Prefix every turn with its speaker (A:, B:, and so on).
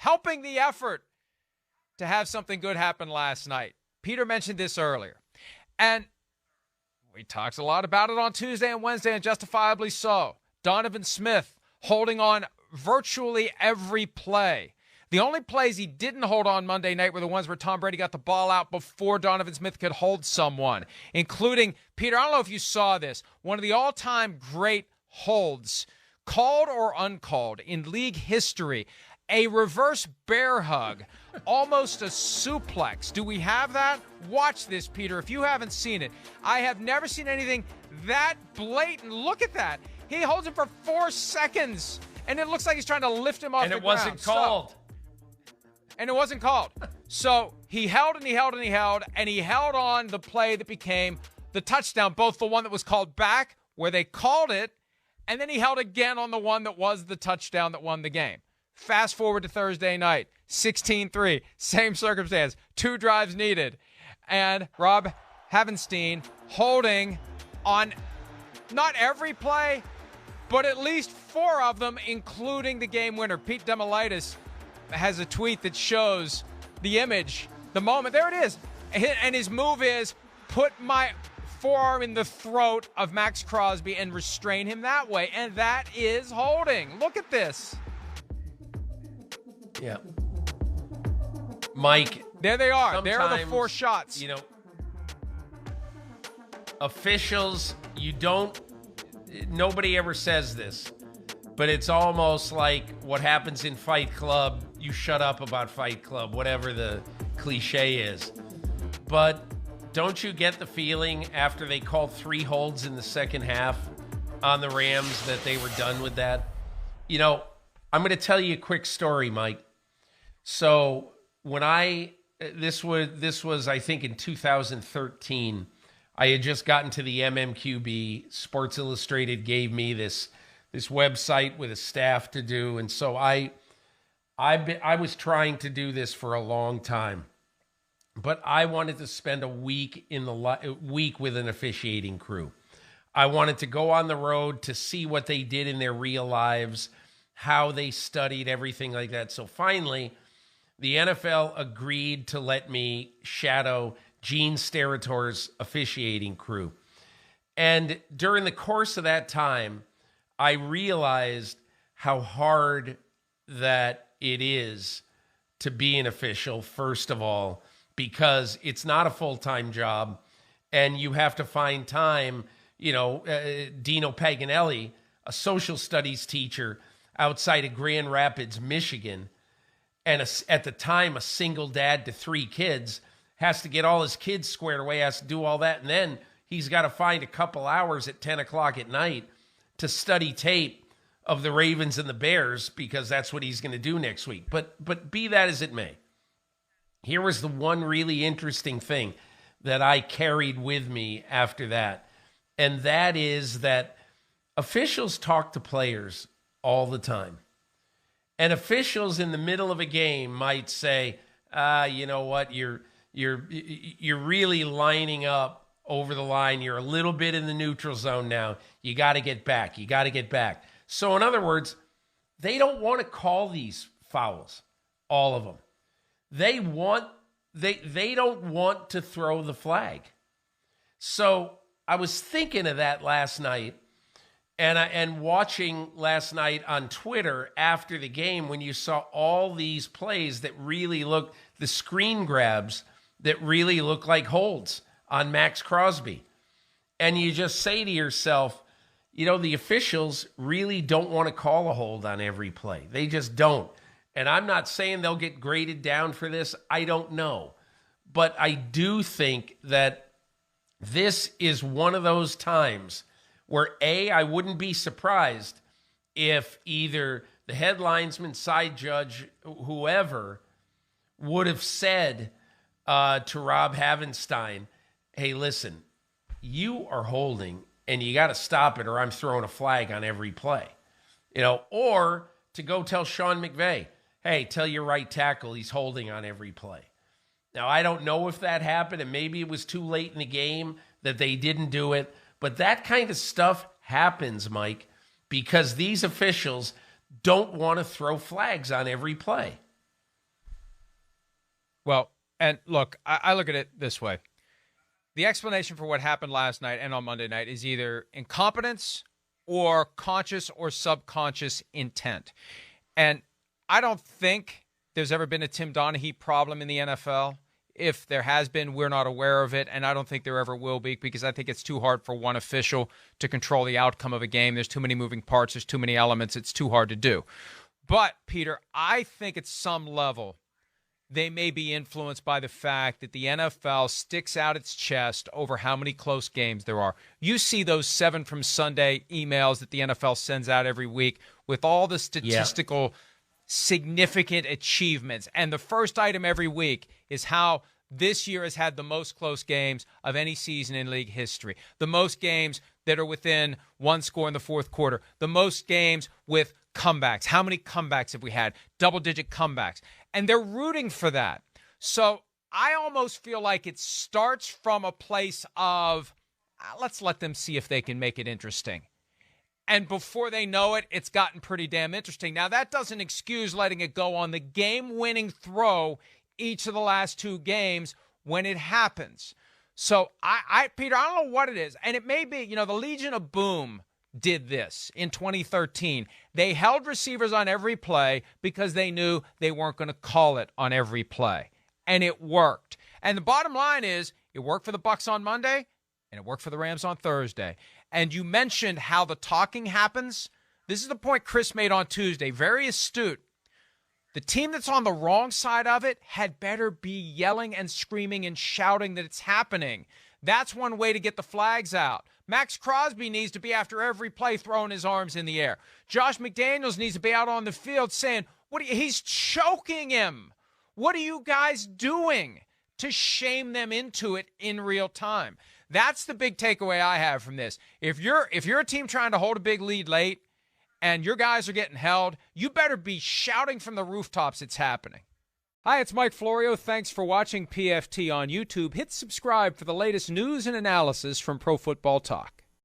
A: helping the effort to have something good happen last night. Peter mentioned this earlier. And we talked a lot about it on Tuesday and Wednesday, and justifiably so. Donovan Smith holding on virtually every play. The only plays he didn't hold on Monday night were the ones where Tom Brady got the ball out before Donovan Smith could hold someone, including, Peter, I don't know if you saw this, one of the all-time great holds, called or uncalled, in league history, a reverse bear hug, almost a suplex. Do we have that? Watch this, Peter, if you haven't seen it. I have never seen anything that blatant. Look at that. He holds him for 4 seconds, and it looks like he's trying to lift him off the ground.
B: And it wasn't called.
A: And it wasn't called. So he held and he held and he held, and he held on the play that became the touchdown, both the one that was called back, where they called it, and then he held again on the one that was the touchdown that won the game. Fast forward to Thursday night, 16-3, same circumstance, 2 drives needed. And Rob Havenstein holding on not every play, but at least 4 of them, including the game winner. Pete Demolitis has a tweet that shows the image, the moment. There it is. And his move is put my forearm in the throat of Maxx Crosby and restrain him that way. And that is holding. Look at this.
B: Yeah. Mike.
A: There they are. There are the 4 shots.
B: You know, officials, nobody ever says this, but it's almost like what happens in Fight Club. You shut up about Fight Club, whatever the cliche is. But don't you get the feeling after they called 3 holds in the second half on the Rams that they were done with that? You know, I'm going to tell you a quick story, Mike. So when this was, I think, in 2013, I had just gotten to the MMQB. Sports Illustrated gave me this website with a staff to do. And so I was trying to do this for a long time, but I wanted to spend a week with an officiating crew. I wanted to go on the road to see what they did in their real lives, how they studied, everything like that. So finally, the NFL agreed to let me shadow Gene Sterator's officiating crew. And during the course of that time, I realized how hard that it is to be an official, first of all, because it's not a full-time job, and you have to find time. You know, Dino Paganelli, a social studies teacher outside of Grand Rapids, Michigan, and at the time a single dad to 3 kids, has to get all his kids squared away, has to do all that, and then he's got to find a couple hours at 10 o'clock at night to study tape of the Ravens and the Bears, because that's what he's going to do next week. But be that as it may, here was the one really interesting thing that I carried with me after that, and that is that officials talk to players all the time. And officials in the middle of a game might say, you know what, you're really lining up over the line. You're a little bit in the neutral zone now. You got to get back. You got to get back. So in other words, they don't want to call these fouls, all of them. They don't want to throw the flag. So I was thinking of that last night, and watching last night on Twitter after the game, when you saw all these plays that really looked, the screen grabs that really look like holds on Maxx Crosby. And you just say to yourself, you know, the officials really don't want to call a hold on every play. They just don't. And I'm not saying they'll get graded down for this. I don't know. But I do think that this is one of those times where, I wouldn't be surprised if either the head linesman, side judge, whoever, would have said to Rob Havenstein, hey, listen, you are holding, and you got to stop it, or I'm throwing a flag on every play. You know, or to go tell Sean McVay, hey, tell your right tackle he's holding on every play. Now, I don't know if that happened, and maybe it was too late in the game that they didn't do it, but that kind of stuff happens, Mike, because these officials don't want to throw flags on every play.
A: Well, and look, I look at it this way. The explanation for what happened last night and on Monday night is either incompetence or conscious or subconscious intent. And I don't think there's ever been a Tim Donaghy problem in the NFL. If there has been, we're not aware of it, and I don't think there ever will be, because I think it's too hard for one official to control the outcome of a game. There's too many moving parts. There's too many elements. It's too hard to do. But, Peter, I think at some level they may be influenced by the fact that the NFL sticks out its chest over how many close games there are. You see those 7 from Sunday emails that the NFL sends out every week with all the statistical significant achievements. And the first item every week is how this year has had the most close games of any season in league history. The most games that are within one score in the fourth quarter. The most games with comebacks. How many comebacks have we had? Double-digit comebacks. And they're rooting for that. So I almost feel like it starts from a place of, let's let them see if they can make it interesting. And before they know it, it's gotten pretty damn interesting. Now, that doesn't excuse letting it go on the game-winning throw each of the last 2 games when it happens. So, Peter, I don't know what it is. And it may be, the Legion of Boom did this in 2013. They held receivers on every play because they knew they weren't going to call it on every play. And it worked. And the bottom line is, it worked for the Bucs on Monday, and it worked for the Rams on Thursday. And you mentioned how the talking happens. This is the point Chris made on Tuesday. Very astute. The team that's on the wrong side of it had better be yelling and screaming and shouting that it's happening. That's one way to get the flags out. Maxx Crosby needs to be after every play throwing his arms in the air. Josh McDaniels needs to be out on the field saying, he's choking him. What are you guys doing to shame them into it in real time? That's the big takeaway I have from this. If you're a team trying to hold a big lead late and your guys are getting held, you better be shouting from the rooftops it's happening. Hi, it's Mike Florio. Thanks for watching PFT on YouTube. Hit subscribe for the latest news and analysis from Pro Football Talk.